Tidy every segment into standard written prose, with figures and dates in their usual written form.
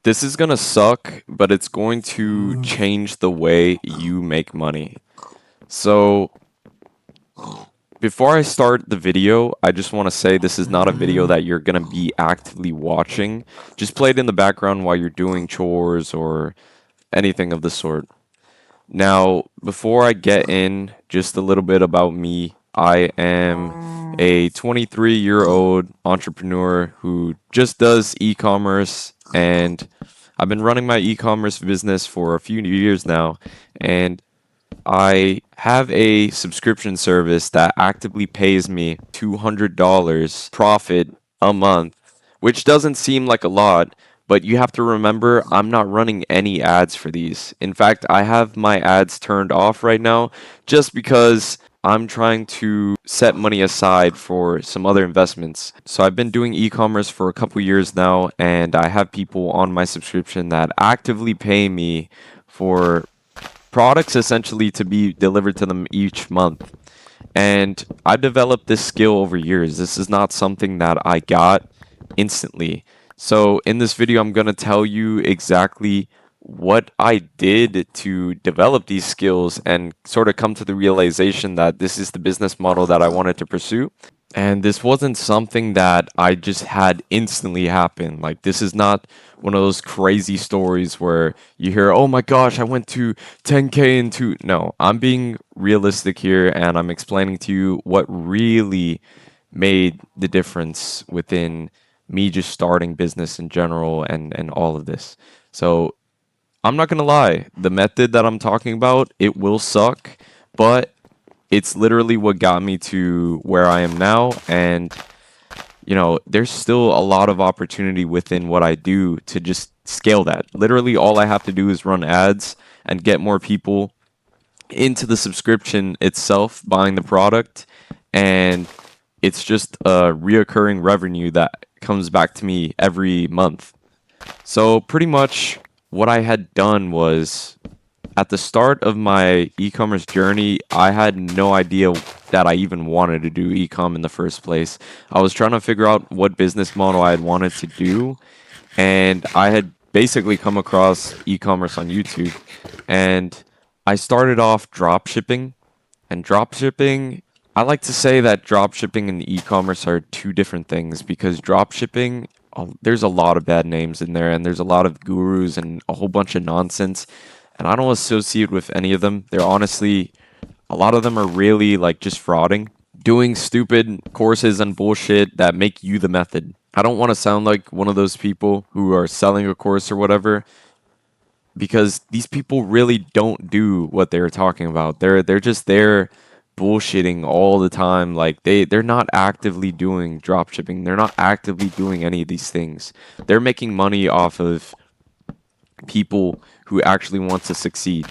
This is gonna suck, but it's going to change the way you make money. So, before I start the video, I just want to say this is not a video that you're gonna be actively watching. Just play it in the background while you're doing chores or anything of the sort. Now, before I get in, just a little bit about me. I am a 23-year-old entrepreneur who just does e-commerce, and I've been running my e-commerce business for a few years now, and I have a subscription service that actively pays me $200 profit a month, which doesn't seem like a lot, but you have to remember I'm not running any ads for these. In fact, I have my ads turned off right now just because I'm trying to set money aside for some other investments. So I've been doing e-commerce for a couple years now, and I have people on my subscription that actively pay me for products essentially to be delivered to them each month. And I've developed this skill over years. This is not something that I got instantly. So in this video, I'm going to tell you exactly what I did to develop these skills and sort of come to the realization that this is the business model that I wanted to pursue. And this wasn't something that I just had instantly happen. Like, this is not one of those crazy stories where you hear, oh my gosh, I went to 10K in two. No, I'm being realistic here and I'm explaining to you what really made the difference within me just starting business in general and all of this. So, I'm not gonna lie, the method that I'm talking about, it will suck, but it's literally what got me to where I am now. And, there's still a lot of opportunity within what I do to just scale that. Literally, all I have to do is run ads and get more people into the subscription itself, buying the product. And it's just a reoccurring revenue that comes back to me every month. So, pretty much what I had done was at the start of my e-commerce journey, I had no idea that I even wanted to do e-com in the first place. I was trying to figure out what business model I had wanted to do, and I had basically come across e-commerce on YouTube, and I started off drop shipping. And drop shipping, I like to say that drop shipping and e-commerce are two different things because drop shipping, there's a lot of bad names in there, and there's a lot of gurus and a whole bunch of nonsense, and I don't associate with any of them. They're honestly, a lot of them are really like just frauding, doing stupid courses and bullshit that make you the method. I don't want to sound like one of those people who are selling a course or whatever, because these people really don't do what they're talking about. They're just there bullshitting all the time. Like, they're not actively doing drop shipping. They're not actively doing any of these things. They're making money off of people who actually want to succeed.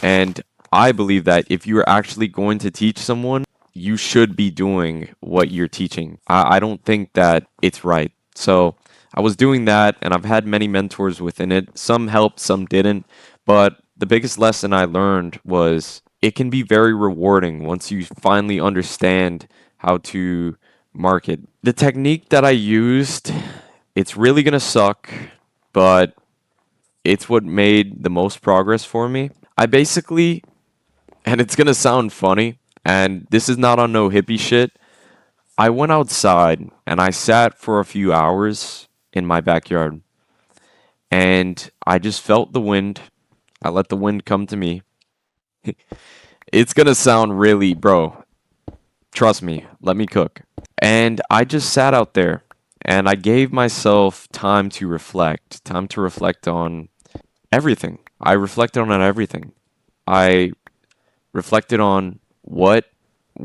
And I believe that if you're actually going to teach someone, you should be doing what you're teaching. I don't think that it's right. So I was doing that, and I've had many mentors within it. Some helped, some didn't. But the biggest lesson I learned was it can be very rewarding once you finally understand how to market. The technique that I used, it's really going to suck, but it's what made the most progress for me. I basically, and it's gonna sound funny, and this is not on no hippie shit. I went outside and I sat for a few hours in my backyard, and I just felt the wind. I let the wind come to me. It's gonna sound really, bro, trust me, let me cook. And I just sat out there and I gave myself time to reflect on everything. I reflected on everything. I reflected on what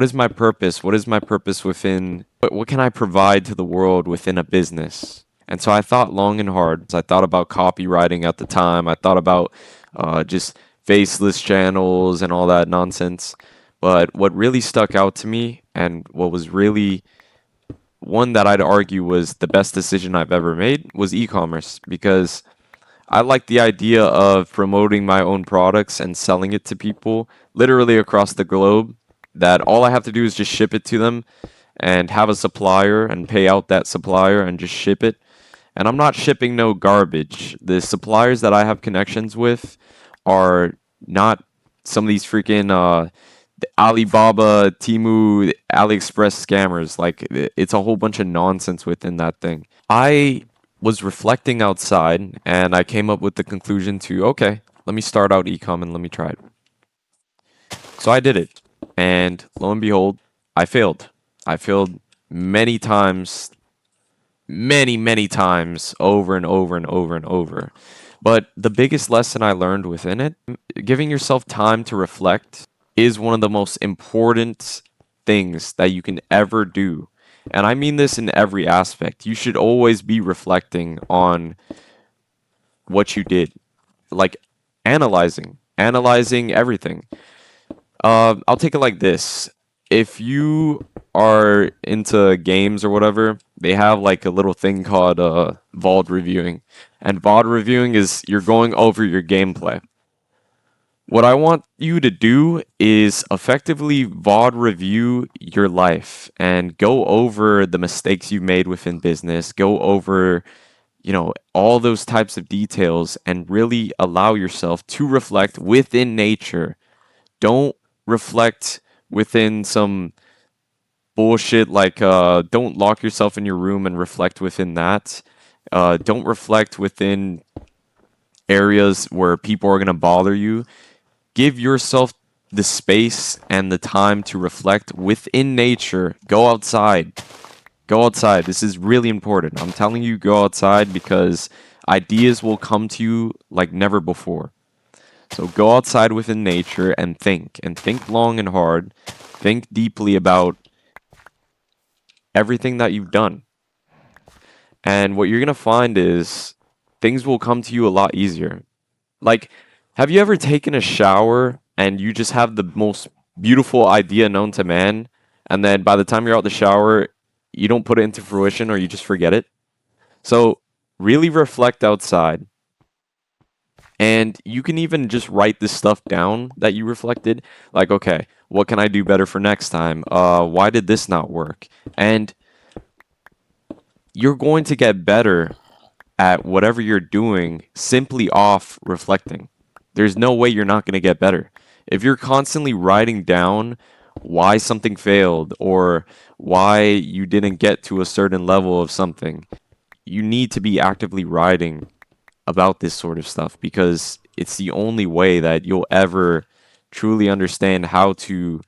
is my purpose? What is my purpose within what can I provide to the world within a business? And so I thought long and hard. I thought about copywriting at the time. I thought about just faceless channels and all that nonsense. But what really stuck out to me and what was really one that I'd argue was the best decision I've ever made was e-commerce because I like the idea of promoting my own products and selling it to people literally across the globe. That all I have to do is just ship it to them and have a supplier and pay out that supplier and just ship it. And I'm not shipping no garbage. The suppliers that I have connections with are not some of these freaking the Alibaba, Temu, AliExpress scammers. Like it's a whole bunch of nonsense within that thing. I was reflecting outside and I came up with the conclusion to, okay, let me start out ecom and let me try it. So I did it. And lo and behold, I failed. I failed many times, many times over and over and over and over. But the biggest lesson I learned within it, giving yourself time to reflect is one of the most important things that you can ever do. And I mean this in every aspect. You should always be reflecting on what you did, like analyzing everything. I'll take it like this. If you are into games or whatever, they have like a little thing called VOD reviewing. And VOD reviewing is you're going over your gameplay. What I want you to do is effectively VOD review your life and go over the mistakes you've made within business, go over, all those types of details and really allow yourself to reflect within nature. Don't reflect within some bullshit like don't lock yourself in your room and reflect within that. Don't reflect within areas where people are going to bother you. Give yourself the space and the time to reflect within nature. Go outside. Go outside. This is really important. I'm telling you, go outside because ideas will come to you like never before. So go outside within nature and think long and hard. Think deeply about everything that you've done. And what you're going to find is things will come to you a lot easier. Like, have you ever taken a shower and you just have the most beautiful idea known to man, and then by the time you're out the shower, you don't put it into fruition or you just forget it? So, really reflect outside. And you can even just write this stuff down that you reflected. Like, okay, what can I do better for next time? Why did this not work? And you're going to get better at whatever you're doing simply off reflecting. There's no way you're not going to get better. If you're constantly writing down why something failed or why you didn't get to a certain level of something, you need to be actively writing about this sort of stuff because it's the only way that you'll ever truly understand how to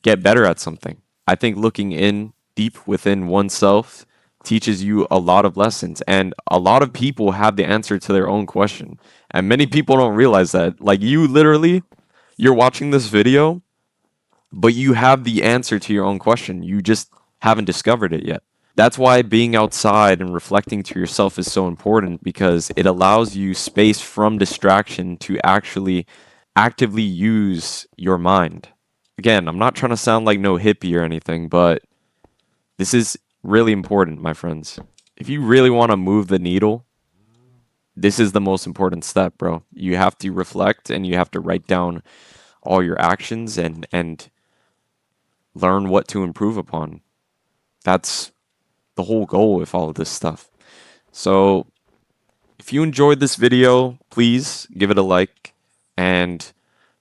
get better at something. I think looking in deep within oneself teaches you a lot of lessons, and a lot of people have the answer to their own question. And many people don't realize that. Like you literally, you're watching this video, but you have the answer to your own question. You just haven't discovered it yet. That's why being outside and reflecting to yourself is so important because it allows you space from distraction to actually actively use your mind. Again, I'm not trying to sound like no hippie or anything, but this is really important, my friends. If you really want to move the needle, this is the most important step, bro. You have to reflect and you have to write down all your actions and learn what to improve upon. That's the whole goal with all of this stuff. So, if you enjoyed this video, please give it a like and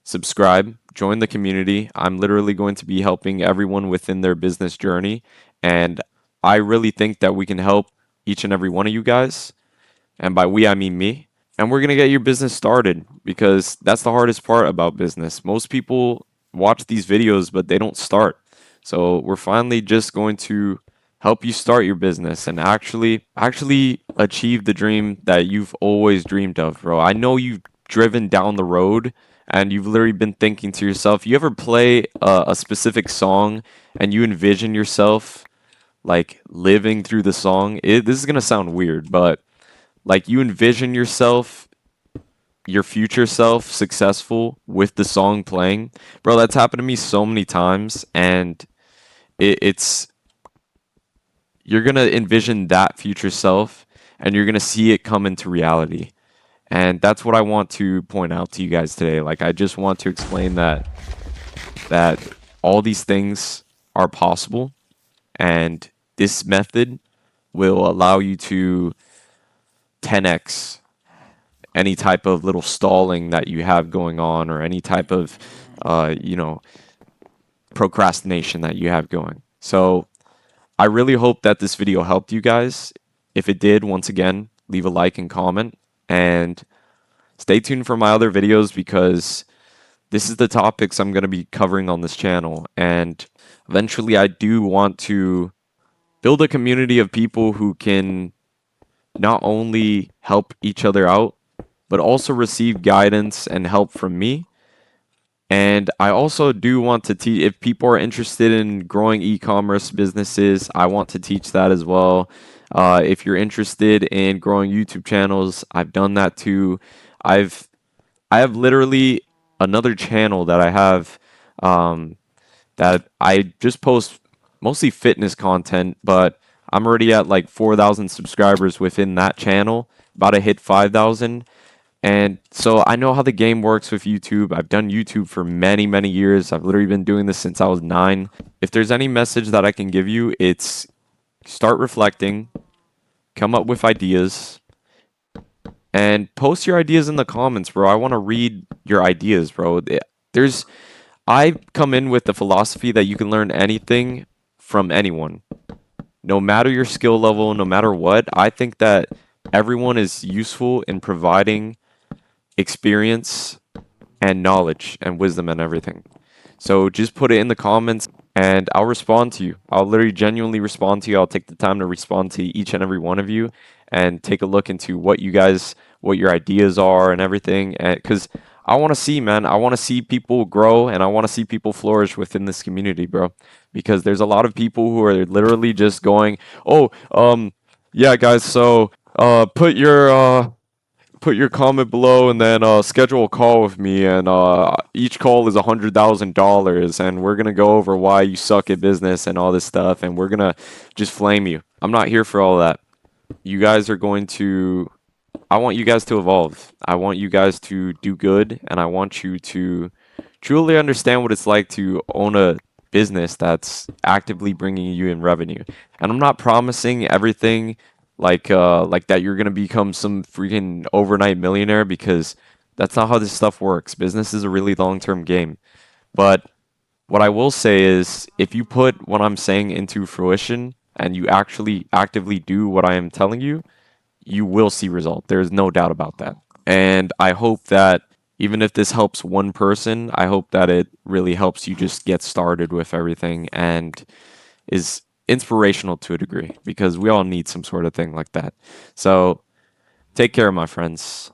subscribe, join the community. I'm literally going to be helping everyone within their business journey, and I really think that we can help each and every one of you guys. And by we, I mean me. And we're going to get your business started because that's the hardest part about business. Most people watch these videos, but they don't start. So we're finally just going to help you start your business and actually achieve the dream that you've always dreamed of, bro. I know you've driven down the road and you've literally been thinking to yourself, you ever play a specific song and you envision yourself like living through the song? This is going to sound weird, but like you envision yourself, your future self, successful with the song playing. Bro, that's happened to me so many times, and it's you're gonna envision that future self, and you're gonna see it come into reality. And that's what I want to point out to you guys today. Like I just want to explain that all these things are possible, and this method will allow you to 10x any type of little stalling that you have going on, or any type of you know, procrastination that you have going. So I really hope that this video helped you guys. If it did, once again, leave a like and comment, and stay tuned for my other videos, because this is the topics I'm going to be covering on this channel. And eventually I do want to build a community of people who can not only help each other out, but also receive guidance and help from me. And I also do want to teach, if people are interested in growing e-commerce businesses, I want to teach that as well. If you're interested in growing YouTube channels, I've done that too. I've I have literally another channel that I have, um, that I just post mostly fitness content, but I'm already at like 4,000 subscribers within that channel, about to hit 5,000. And so I know how the game works with YouTube. I've done YouTube for many, many years. I've literally been doing this since I was 9. If there's any message that I can give you, it's start reflecting, come up with ideas, and post your ideas in the comments, bro. I want to read your ideas, bro. There's I come in with the philosophy that you can learn anything from anyone, no matter your skill level, no matter what. I think that everyone is useful in providing experience and knowledge and wisdom and everything. So just put it in the comments and I'll respond to you. I'll literally genuinely respond to you. I'll take the time to respond to each and every one of you and take a look into what you guys, what your ideas are and everything. And because I want to see, man, I want to see people grow and I want to see people flourish within this community, bro. Because there's a lot of people who are literally just going, oh, yeah, guys, so put your comment below and then schedule a call with me, and each call is $100,000 and we're gonna go over why you suck at business and all this stuff, and we're gonna just flame you. I'm not here for all that. You guys are going to I want you guys to evolve. I want you guys to do good, and I want you to truly understand what it's like to own a business that's actively bringing you in revenue. And I'm not promising everything like that you're going to become some freaking overnight millionaire, because that's not how this stuff works. Business is a really long-term game. But what I will say is, if you put what I'm saying into fruition and you actually actively do what I am telling you, you will see result. There's no doubt about that. And I hope that even if this helps one person, I hope that it really helps you just get started with everything and is inspirational to a degree, because we all need some sort of thing like that. So take care, my friends.